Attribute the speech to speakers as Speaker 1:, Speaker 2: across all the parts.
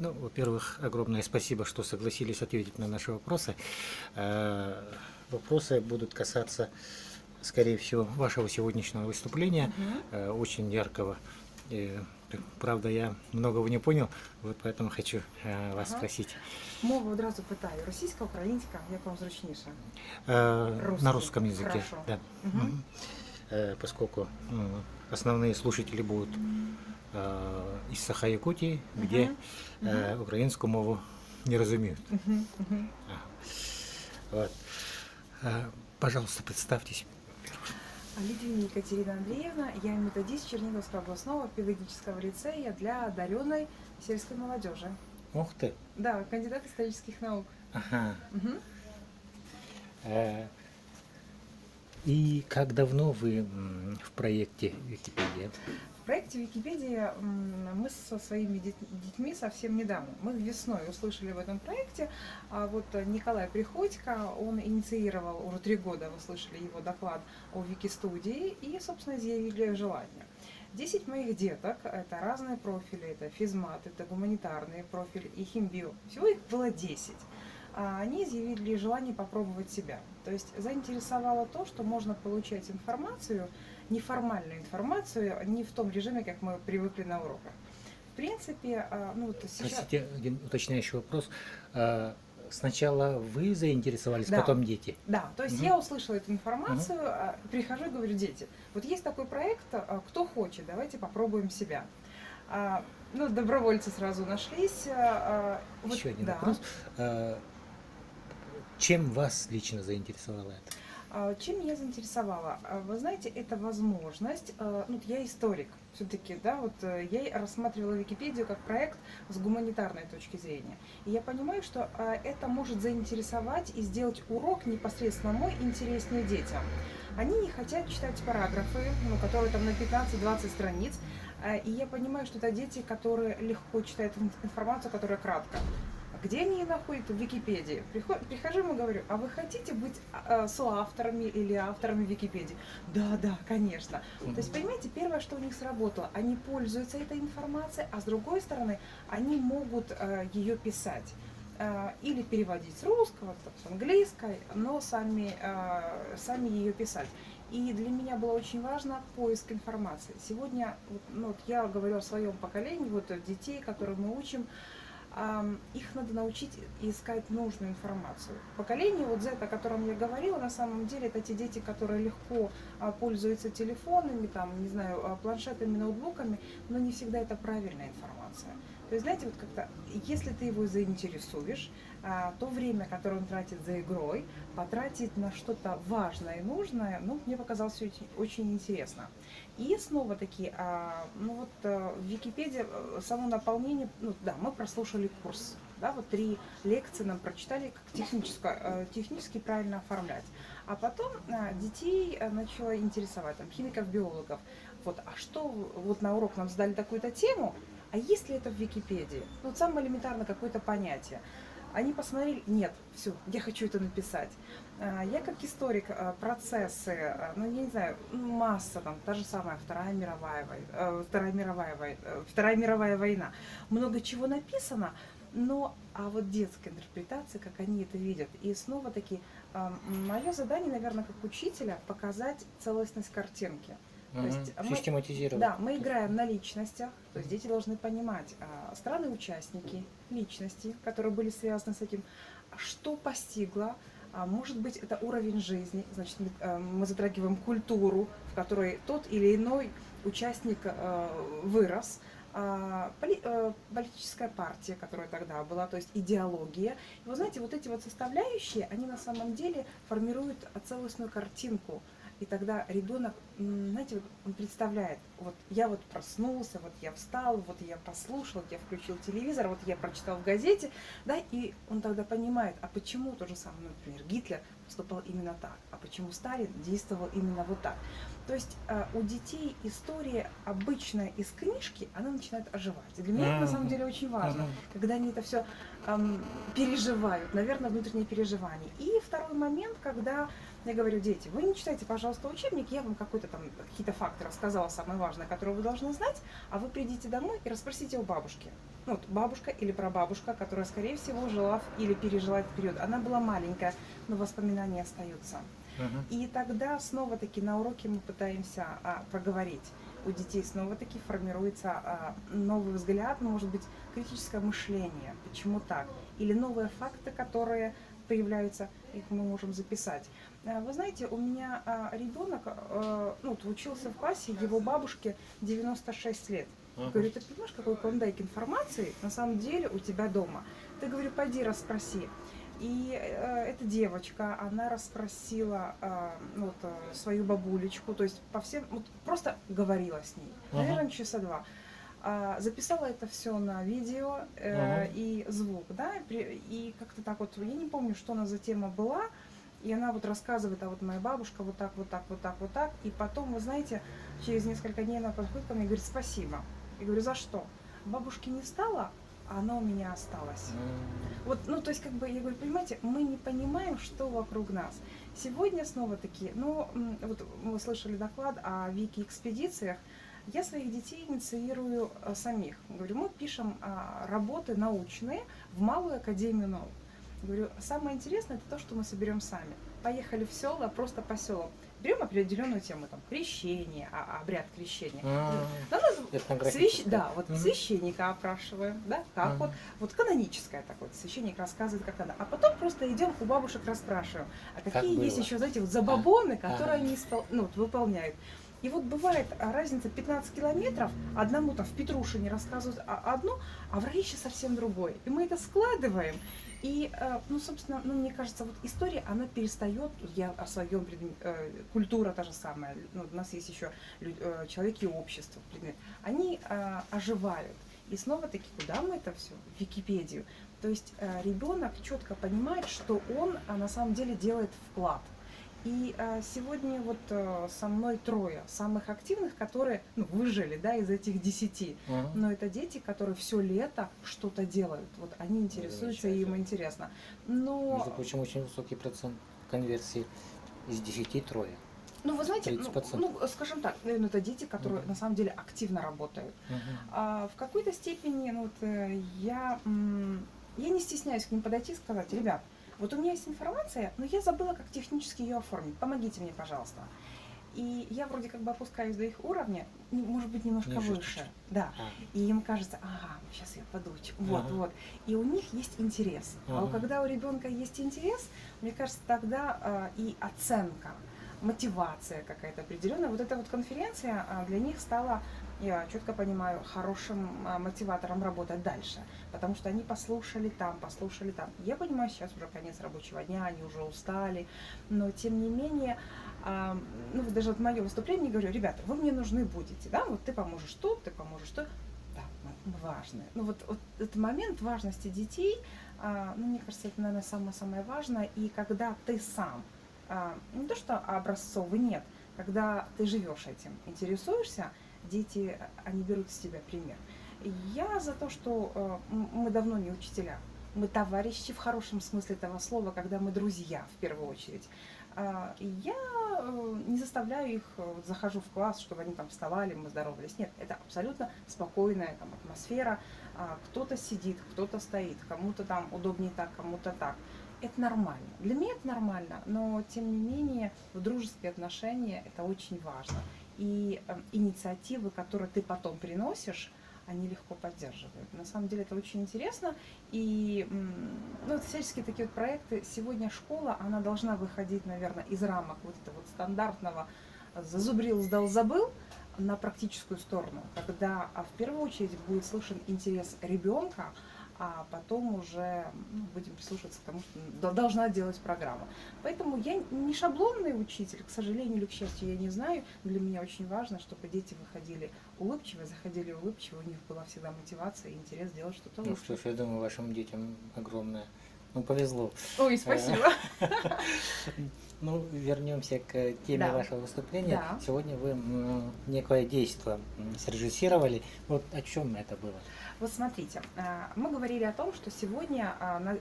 Speaker 1: Ну, во-первых, огромное спасибо, что согласились ответить на наши вопросы. Вопросы будут касаться, скорее всего, вашего сегодняшнего выступления,
Speaker 2: Мгм.
Speaker 1: очень яркого. Правда, я многого не понял, вот поэтому хочу вас
Speaker 2: Ага.
Speaker 1: спросить.
Speaker 2: Мову одразу питаю. Російська, українська, як вам зручніше?
Speaker 1: На
Speaker 2: Русский.
Speaker 1: русском языке,
Speaker 2: Хорошо.
Speaker 1: да.
Speaker 2: Мгм.
Speaker 1: Поскольку основные слушатели будут из Саха-Якутии, где
Speaker 2: Мгм. Мгм.
Speaker 1: украинскую мову не разумеют.
Speaker 2: Мгм. Мгм.
Speaker 1: Вот. Пожалуйста, представьтесь.
Speaker 2: Литвина Екатерина Андреевна, я методист Черниговского областного педагогического лицея для одаренной сельской молодежи.
Speaker 1: Ух ты!
Speaker 2: Да, кандидат исторических наук.
Speaker 1: Ага.
Speaker 2: Мгм.
Speaker 1: И как давно вы в проекте Википедия?
Speaker 2: В проекте Википедия мы со своими детьми совсем недавно. Мы весной услышали в этом проекте. А вот Николай Приходько, он инициировал уже 3 года, вы слышали его доклад о Викистудии и, собственно, изъявили желание. 10 моих деток, это разные профили, это физмат, это гуманитарный профиль и химбио. Всего их было 10. Они изъявили желание попробовать себя. То есть заинтересовало то, что можно получать информацию, неформальную информацию, не в том режиме, как мы привыкли на уроках. В принципе, ну вот сейчас...
Speaker 1: Простите, один уточняющий вопрос. Сначала вы заинтересовались,
Speaker 2: Да.
Speaker 1: потом дети?
Speaker 2: Да, то есть
Speaker 1: Мгм.
Speaker 2: я услышала эту информацию, прихожу и говорю: дети, вот есть такой проект, кто хочет, давайте попробуем себя. Ну, добровольцы сразу нашлись. Вот,
Speaker 1: Еще один
Speaker 2: да.
Speaker 1: вопрос. Чем вас лично заинтересовало это?
Speaker 2: Чем меня заинтересовало? Вы знаете, это возможность, ну, я историк, все-таки, да, вот я рассматривала Википедию как проект с гуманитарной точки зрения. И я понимаю, что это может заинтересовать и сделать урок непосредственно мой интереснее детям. Они не хотят читать параграфы, ну, которые там на 15-20 страниц, и я понимаю, что это дети, которые легко читают информацию, которая кратко. Где они ее находят? В Википедии. Прихожу ему говорю: а вы хотите быть соавторами или авторами Википедии? Да, да, конечно. То есть, понимаете, первое, что у них сработало, они пользуются этой информацией, а с другой стороны, они могут ее писать или переводить с русского, с английской, но сами ее писать. И для меня было очень важно поиск информации. Сегодня, ну, вот я говорю о своем поколении, вот детей, которые мы учим, их надо научить искать нужную информацию. Поколение вот Z, о котором я говорила, на самом деле это те дети, которые легко пользуются телефонами, там, не знаю, планшетами, ноутбуками, но не всегда это правильная информация. То есть, знаете, вот как-то, если ты его заинтересуешь, то время, которое он тратит за игрой, потратить на что-то важное и нужное, ну, мне показалось очень, очень интересно. И снова таки, ну вот в Википедии само наполнение, ну да, мы прослушали курс, да, вот 3 лекции нам прочитали, как технически правильно оформлять. А потом детей начало интересовать, там, химиков, биологов, вот, а что, вот на урок нам задали такую-то тему, а есть ли это в Википедии? Ну, вот самое элементарно какое-то понятие. Они посмотрели: нет, все, я хочу это написать. Я как историк процессы, ну, я не знаю, масса, там, та же самая Вторая мировая война. Много чего написано, но а вот детская интерпретация, как они это видят. И снова-таки, мое задание, наверное, как учителя, показать целостность картинки. То есть
Speaker 1: Систематизировать.
Speaker 2: да, мы играем на личностях, то есть дети должны понимать страны-участники, личности, которые были связаны с этим, что постигло. Может быть, это уровень жизни, значит, мы затрагиваем культуру, в которой тот или иной участник вырос, политическая партия, которая тогда была, то есть идеология. И вы знаете, вот эти вот составляющие, они на самом деле формируют целостную картинку. И тогда ребенок, знаете, вот он представляет: вот я вот проснулся, вот я встал, вот я послушал, я включил телевизор, вот я прочитал в газете, да, и он тогда понимает, а почему то же самое, например, Гитлер поступал именно так, а почему Сталин действовал именно вот так. То есть у детей история обычная из книжки, она начинает оживать. И для меня это на самом деле очень важно, когда они это все переживают, наверное, внутреннее переживание. И второй момент, когда я говорю: дети, вы не читайте, пожалуйста, учебник, я вам какой-то там какие-то факты рассказала, самое важное, которые вы должны знать, а вы придите домой и расспросите у бабушки. ну, вот бабушка или прабабушка, которая, скорее всего, жила или пережила этот период. Она была маленькая, но воспоминания остаются.
Speaker 1: Мгм.
Speaker 2: И тогда снова-таки на уроке мы пытаемся проговорить. У детей снова-таки формируется новый взгляд, может быть, критическое мышление. Почему так? Или новые факты, которые появляются, их мы можем записать. Вы знаете, у меня ребенок ну, вот учился в классе, его бабушке 96 лет. Я говорю, ты понимаешь, какой клондайк информации на самом деле у тебя дома? Ты, говорю, пойди расспроси. И эта девочка, она расспросила ну, вот, свою бабулечку, то есть по всем, вот, просто говорила с ней, наверное, часа два. Записала это все на видео и звук, да, и как-то так вот, я не помню, что она за тема была, и она вот рассказывает, а вот моя бабушка вот так, вот так, вот так, вот так, и потом, вы знаете, через несколько дней она подходит ко мне и говорит, спасибо. Я говорю, за что? Бабушки не стало, а она у меня осталась. Вот, ну, то есть, как бы, я говорю, понимаете, мы не понимаем, что вокруг нас. Сегодня снова-таки, ну, вот мы слышали доклад о Вики-экспедициях, я своих детей инициирую самих. Говорю, мы пишем работы научные в Малую академию наук. Говорю, самое интересное это то, что мы соберем сами. Поехали в села, просто по селам. Берем определенную тему, там, крещение, обряд крещения. Да, вот священника опрашиваем, да, как вот каноническое такое, священник рассказывает, как надо. А потом просто идем у бабушек расспрашиваем, а какие есть еще, знаете, вот забабоны, которые они ну, вот, выполняют. И вот бывает разница 15 километров, одному там в Петрушине рассказывают одно, а в Раище совсем другое. И мы это складываем. И, ну, собственно, ну, мне кажется, вот история, она перестает, я о своем предмете, культура та же самая, ну, у нас есть еще человеки общества, предмет, они оживают. И снова-таки, куда мы это все? В Википедию. То есть ребенок четко понимает, что он на самом деле делает вклад. И сегодня вот со мной трое самых активных, которые ну, выжили, да, из этих 10. Но это дети, которые все лето что-то делают. Вот они интересуются, и им интересно. Но...
Speaker 1: Между прочим, очень высокий процент конверсии из 10 трое.
Speaker 2: Ну, вы знаете, ну, скажем так, наверное, это дети, которые на самом деле активно работают. В какой-то степени ну, вот, я не стесняюсь к ним подойти и сказать, ребят, вот у меня есть информация, но я забыла, как технически ее оформить. Помогите мне, пожалуйста. И я вроде как бы опускаюсь до их уровня, может быть, немножко выше. Да. И им кажется, ага, сейчас я подучу. Вот, вот. И у них есть интерес. А когда у ребенка есть интерес, мне кажется, тогда и оценка, мотивация какая-то определенная. Вот эта вот конференция для них стала, я четко понимаю, хорошим мотиватором работать дальше. Потому что они послушали там, послушали там. Я понимаю, сейчас уже конец рабочего дня, они уже устали. Но тем не менее, ну вот даже вот мое выступление говорю, ребята, вы мне нужны будете, да? Вот ты поможешь тут, ты поможешь тут. Да, мы важны. Ну вот этот момент важности детей, ну мне кажется, это, наверное, самое-самое важное. И когда ты сам, не то что образцовый, нет, когда ты живешь этим, интересуешься, дети, они берут с тебя пример. Я за то, что мы давно не учителя, мы товарищи в хорошем смысле этого слова, когда мы друзья в первую очередь. Я не заставляю их, захожу в класс, чтобы они там вставали, мы здоровались. Нет, это абсолютно спокойная там атмосфера. Кто-то сидит, кто-то стоит, кому-то там удобнее так, кому-то так. Это нормально. Для меня это нормально, но тем не менее в дружеские отношения это очень важно. И инициативы, которые ты потом приносишь, они легко поддерживают. На самом деле это очень интересно. И ну, всяческие такие вот проекты. Сегодня школа, она должна выходить, наверное, из рамок вот этого вот стандартного «зазубрил, сдал, забыл» на практическую сторону, когда в первую очередь будет слышен интерес ребенка, а потом уже будем прислушиваться к тому, что должна делать программа. Поэтому я не шаблонный учитель, к сожалению или к счастью, я не знаю. Для меня очень важно, чтобы дети выходили улыбчиво, заходили улыбчиво, у них была всегда мотивация и интерес делать что-то лучше.
Speaker 1: Ну что ж, я думаю, вашим детям огромное. Ну, повезло.
Speaker 2: Ой, спасибо.
Speaker 1: Ну, вернемся к теме вашего выступления.
Speaker 2: Да.
Speaker 1: Сегодня вы некое действие срежиссировали. Вот о чем это было?
Speaker 2: Вот смотрите, мы говорили о том, что сегодня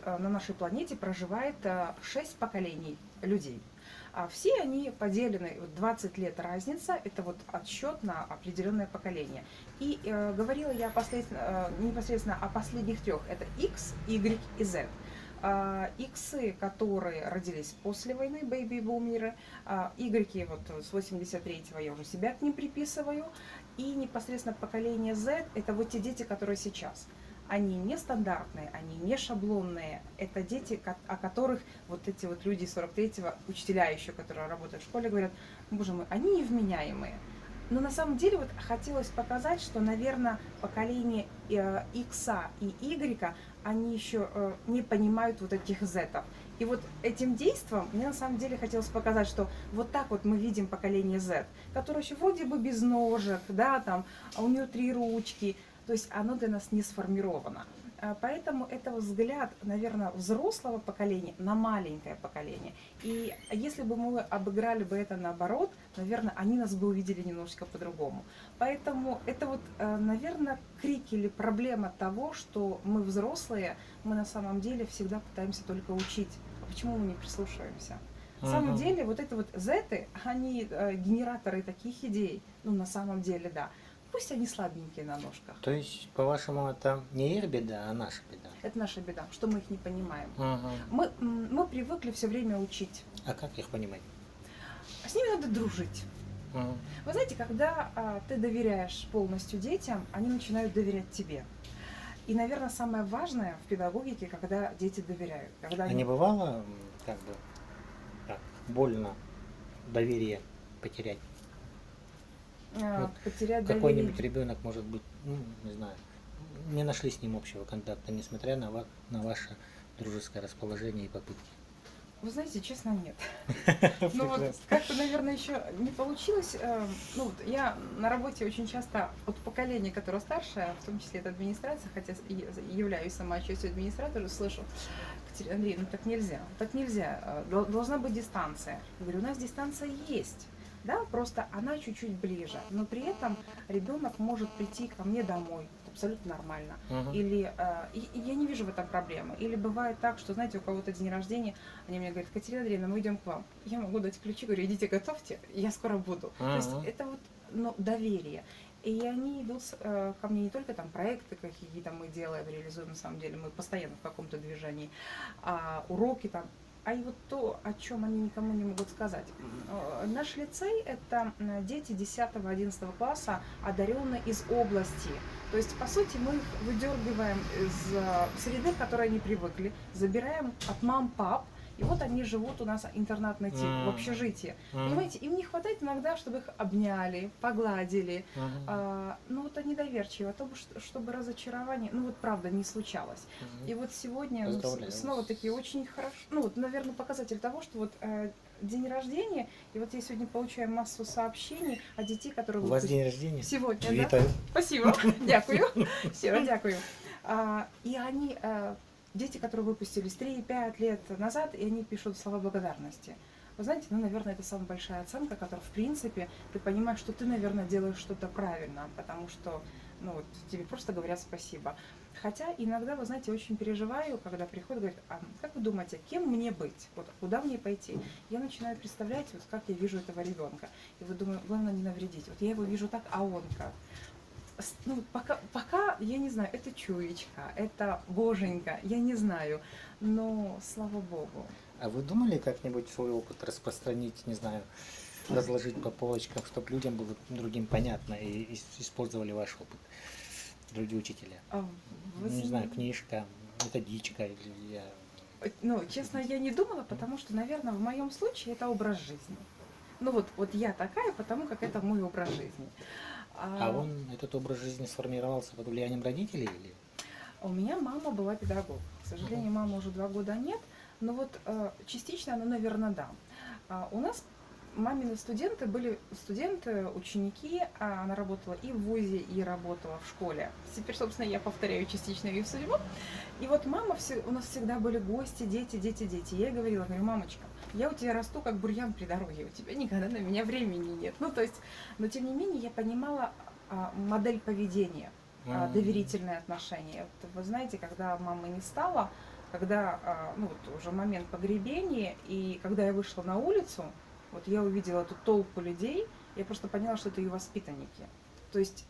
Speaker 2: на нашей планете проживает 6 поколений людей. А все они поделены, вот 20 лет разница, это вот отсчет на определенное поколение. И говорила я непосредственно о последних трех, это X, Y и Z. Иксы, которые родились после войны, бэйби-бумеры, игреки вот с 83-го я уже себя к ним приписываю, и непосредственно поколение Z это вот те дети, которые сейчас. Они не стандартные, они не шаблонные, это дети, о которых вот эти вот люди 43-го, учителя еще, которые работают в школе, говорят, боже мой, они невменяемые. Но на самом деле вот хотелось показать, что, наверное, поколение Икса и Игрека, они еще не понимают вот этих зетов. И вот этим действом мне на самом деле хотелось показать, что вот так вот мы видим поколение Z, которое еще вроде бы без ножек, да, там, а у нее 3 ручки, то есть оно для нас не сформировано. Поэтому это взгляд, наверное, взрослого поколения на маленькое поколение. И если бы мы обыграли бы это наоборот, наверное, они нас бы увидели немножечко по-другому. Поэтому это вот, наверное, крик или проблема того, что мы взрослые, мы на самом деле всегда пытаемся только учить. А почему мы не прислушиваемся? На самом деле вот это вот зеты, они генераторы таких идей. Ну, на самом деле, да. Пусть они слабенькие на ножках.
Speaker 1: То есть, по-вашему, это не их беда, а наша беда?
Speaker 2: Это наша беда, что мы их не понимаем.
Speaker 1: Угу.
Speaker 2: Мы привыкли все время учить.
Speaker 1: А как их понимать?
Speaker 2: С ними надо дружить.
Speaker 1: Угу.
Speaker 2: Вы знаете, когда ты доверяешь полностью детям, они начинают доверять тебе. И, наверное, самое важное в педагогике, когда дети доверяют. Когда
Speaker 1: А не бывало, как бы, так, больно доверие потерять? Вот
Speaker 2: потерять
Speaker 1: какой-нибудь
Speaker 2: доверие.
Speaker 1: ребенок, может быть, ну, не знаю, не нашли с ним общего контакта, несмотря на ваше дружеское расположение и попытки.
Speaker 2: Вы знаете, честно, нет. Ну вот как-то, наверное, еще не получилось. Ну вот я на работе очень часто от поколения, которое старше, в том числе это администрация, хотя являюсь сама частью администратора, слышу: Катерина Андреевна, ну так нельзя, должна быть дистанция. Я говорю, у нас дистанция есть. Да, просто она чуть-чуть ближе, но при этом ребенок может прийти ко мне домой, абсолютно нормально. Или я не вижу в этом проблемы. Или бывает так, что, знаете, у кого-то день рождения, они мне говорят: Катерина Андреевна, мы идем к вам. Я могу дать ключи, говорю, идите готовьте, я скоро буду. То есть это вот, ну, доверие. И они идут ко мне не только там проекты какие-то мы делаем, реализуем, на самом деле мы постоянно в каком-то движении, уроки там. А и вот то, о чем они никому не могут сказать. Наш лицей – это дети 10-11 класса, одаренные из области. То есть, по сути, мы их выдергиваем из среды, к которой они привыкли, забираем от мам, пап, и вот они живут у нас интернатный тип, в общежитии. Понимаете, им не хватает иногда, чтобы их обняли, погладили. Ну вот они доверчивы, а то, чтобы разочарование, ну вот правда, не случалось. И вот сегодня снова таки очень хорошо, ну вот, наверное, показатель того, что вот день рождения, и вот я сегодня получаю массу сообщений о детей, которые...
Speaker 1: У вас день рождения?
Speaker 2: Сегодня,
Speaker 1: Витаю.
Speaker 2: Да? Спасибо, дякую. Все, дякую. И они... Дети, которые выпустились 3-5 лет назад, и они пишут слова благодарности. Вы знаете, ну, наверное, это самая большая оценка, которая, в принципе, ты понимаешь, что ты, наверное, делаешь что-то правильно, потому что, ну, вот, тебе просто говорят спасибо. Хотя иногда, вы знаете, очень переживаю, когда приходят, говорят: а как вы думаете, кем мне быть? Вот куда мне пойти? Я начинаю представлять, вот как я вижу этого ребенка. И вот думаю, главное не навредить. Вот я его вижу так, а он как? Ну, пока, я не знаю, это чуечка, это боженька, я не знаю, но слава богу.
Speaker 1: А вы думали как-нибудь свой опыт распространить, не знаю, разложить по полочкам, чтобы людям было другим понятно и использовали ваш опыт, другие учителя? Не знаю, книжка, методичка или...
Speaker 2: Ну, честно, я не думала, потому что, наверное, в моем случае это образ жизни. Ну вот я такая, потому как это мой образ жизни.
Speaker 1: А этот образ жизни сформировался под влиянием родителей или?
Speaker 2: У меня мама была педагог. К сожалению, мамы уже 2 года нет, но вот частично она, наверное, да. У нас мамины студенты были студенты, ученики, она работала и в вузе, и работала в школе. Теперь, собственно, я повторяю частично ее судьбу. И вот мама, у нас всегда были гости, дети. Я ей говорила, говорю: мамочка, я у тебя расту как бурьян при дороге, у тебя никогда на меня времени нет. Ну, то есть, но тем не менее я понимала модель поведения, доверительные отношения. Вот, вы знаете, когда мамы не стало, когда, ну вот уже момент погребения, и когда я вышла на улицу, вот я увидела эту толпу людей, я просто поняла, что это ее воспитанники. То есть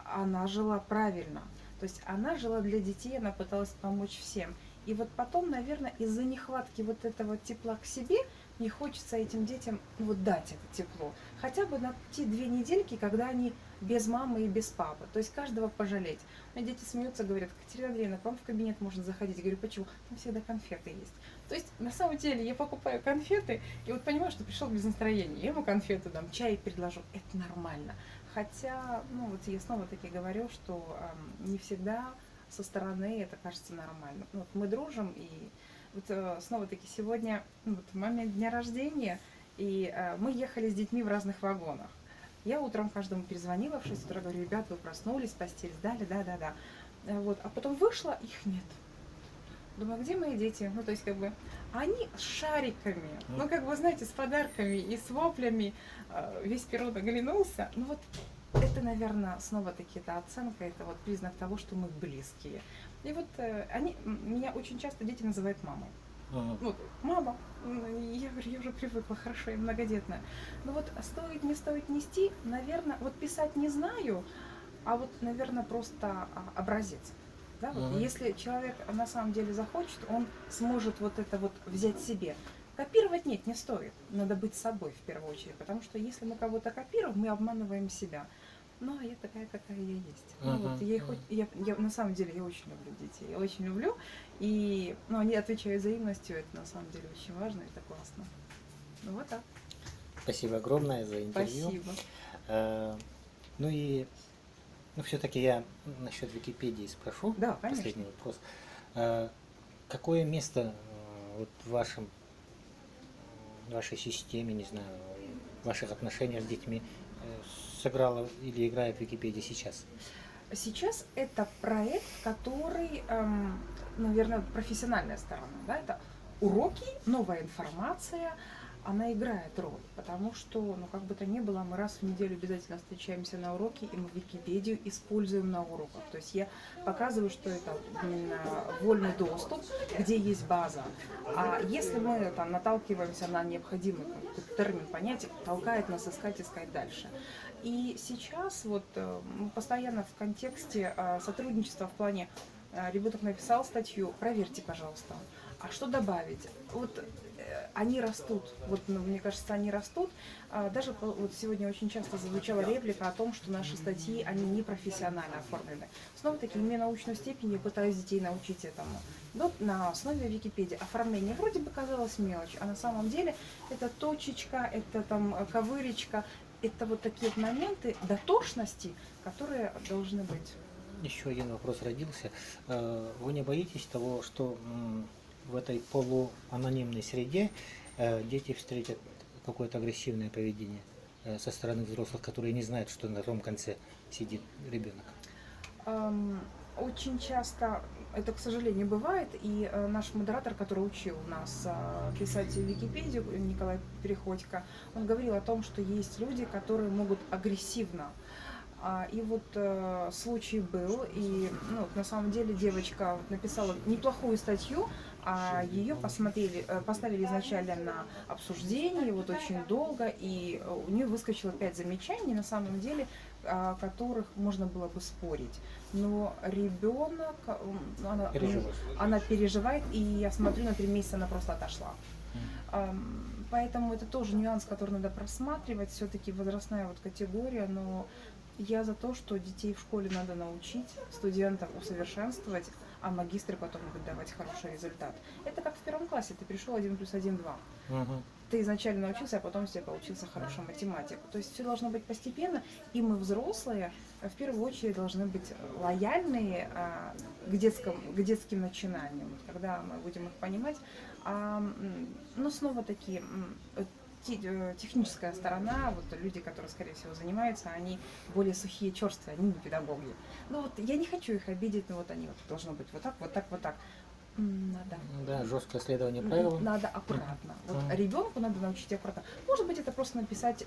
Speaker 2: она жила правильно. То есть она жила для детей, она пыталась помочь всем. И вот потом, наверное, из-за нехватки вот этого тепла к себе, мне хочется этим детям вот дать это тепло. Хотя бы на те 2 недельки, когда они без мамы и без папы. То есть каждого пожалеть. У меня дети смеются, говорят: Катерина Андреевна, к вам в кабинет можно заходить. Я говорю: почему? Там всегда конфеты есть. То есть на самом деле я покупаю конфеты, и вот понимаю, что пришел без настроения. Я ему конфеты дам, чай предложу. Это нормально. Хотя, ну вот я снова-таки говорю, что не всегда со стороны это кажется нормально. Ну, вот мы дружим, и вот снова-таки сегодня, ну, вот в момент дня рождения, и мы ехали с детьми в разных вагонах. Я утром каждому перезвонила в 6 утра, говорю: ребят, вы проснулись, постель сдали, да. Вот. А потом вышла, их нет. Думаю: где мои дети? Ну, то есть, как бы, они с шариками, ну, как бы, знаете, с подарками и с воплями, весь перрон оглянулся. Ну, вот это, наверное, снова-таки эта оценка, это вот признак того, что мы близкие. И вот меня очень часто дети называют мамой. Вот, мама. Я говорю: я уже привыкла, хорошо, я многодетная. Но вот стоит, не стоит нести, наверное, вот писать не знаю, а вот, наверное, просто образец. Да, вот, если человек на самом деле захочет, он сможет вот это вот взять себе. Копировать нет, не стоит. Надо быть собой в первую очередь, потому что если мы кого-то копируем, мы обманываем себя. Ну, а я такая, какая я есть. Ну, вот, я на самом деле я очень люблю детей, я очень люблю, и ну, они отвечают взаимностью, это на самом деле очень важно, это классно. Ну, вот так.
Speaker 1: Спасибо огромное за интервью.
Speaker 2: Спасибо.
Speaker 1: Ну и все-таки я насчет Википедии спрошу.
Speaker 2: Да, конечно.
Speaker 1: Последний вопрос. Какое место вот в вашей системе, не знаю, в ваших отношениях с детьми сыграла или играет Википедия сейчас?
Speaker 2: Сейчас это проект, который, наверное, профессиональная сторона. Да? Это уроки, новая информация, она играет роль, потому что, ну, как бы то ни было, мы раз в неделю обязательно встречаемся на уроке, и мы Википедию используем на уроках. То есть я показываю, что это вольный доступ, где есть база. А если мы там наталкиваемся на необходимый термин, понятие, толкает нас искать дальше. И сейчас вот мы постоянно в контексте сотрудничества в плане ребенок написал статью, проверьте, пожалуйста, а что добавить? Вот они растут, вот, ну, мне кажется, они растут. Даже вот сегодня очень часто звучала реплика о том, что наши статьи, они не профессионально оформлены. Снова-таки, имея научную степень, я пытаюсь детей научить этому. Но на основе Википедии оформление вроде бы казалось мелочь, а на самом деле это точечка, это там ковыречка, это вот такие вот моменты дотошности, которые должны быть.
Speaker 1: Еще один вопрос родился. Вы не боитесь того, что в этой полуанонимной среде дети встретят какое-то агрессивное поведение со стороны взрослых, которые не знают, что на том конце сидит ребенок?
Speaker 2: Очень часто это, к сожалению, бывает, и наш модератор, который учил нас писать в Википедию, Николай Переходько, он говорил о том, что есть люди, которые могут агрессивно. И вот случай был, и ну, на самом деле девочка написала неплохую статью, а ее поставили изначально на обсуждение, вот очень долго, и у нее выскочило 5 замечаний, на самом деле, о которых можно было бы спорить. Но ребенок, она переживает, и я смотрю, на 3 месяца она просто отошла. Поэтому это тоже нюанс, который надо просматривать, все-таки возрастная вот категория, но я за то, что детей в школе надо научить, студентов усовершенствовать, а магистры потом будут давать хороший результат. Это как в 1 классе, ты пришел 1 + 1 = 2. Ты изначально научился, а потом все поучился хорошо математику. То есть все должно быть постепенно, и мы, взрослые, в первую очередь должны быть лояльные к детским начинаниям, когда мы будем их понимать. Но снова-таки техническая сторона, вот люди, которые, скорее всего, занимаются, они более сухие, черствые, они не педагоги. Ну вот я не хочу их обидеть, но вот они вот должно быть вот так, вот так, вот так. Надо.
Speaker 1: Да, жесткое следование правилам.
Speaker 2: Надо аккуратно. Вот ребенку надо научить аккуратно. Может быть, это просто написать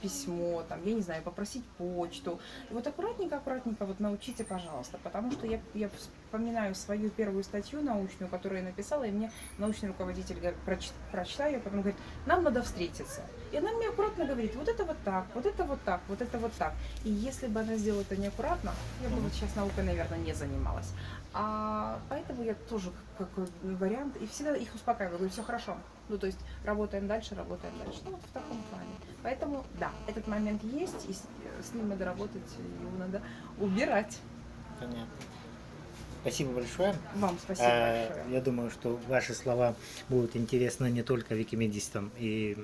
Speaker 2: письмо, там, я не знаю, попросить почту. И вот аккуратненько вот научите, пожалуйста. Потому что я вспоминаю свою первую статью научную, которую я написала, и мне научный руководитель говорит, прочитаю, потом говорит, нам надо встретиться. И она мне аккуратно говорит, вот это вот так, вот это вот так, вот это вот так. И если бы она сделала это неаккуратно, я бы вот сейчас наукой, наверное, не занималась. Поэтому я тоже как вариант, и всегда их успокаиваю, говорю, все хорошо. Ну, то есть работаем дальше. Ну, вот в таком плане. Поэтому, да, этот момент есть, и с ним надо работать, его надо убирать.
Speaker 1: Понятно. Спасибо большое.
Speaker 2: Вам спасибо большое.
Speaker 1: Я думаю, что ваши слова будут интересны не только викимедистам, и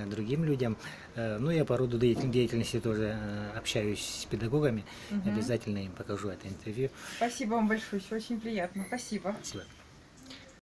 Speaker 1: другим людям. Ну, я по роду деятельности тоже общаюсь с педагогами. Обязательно им покажу это интервью.
Speaker 2: Спасибо вам большое, очень приятно. Спасибо.
Speaker 1: Спасибо.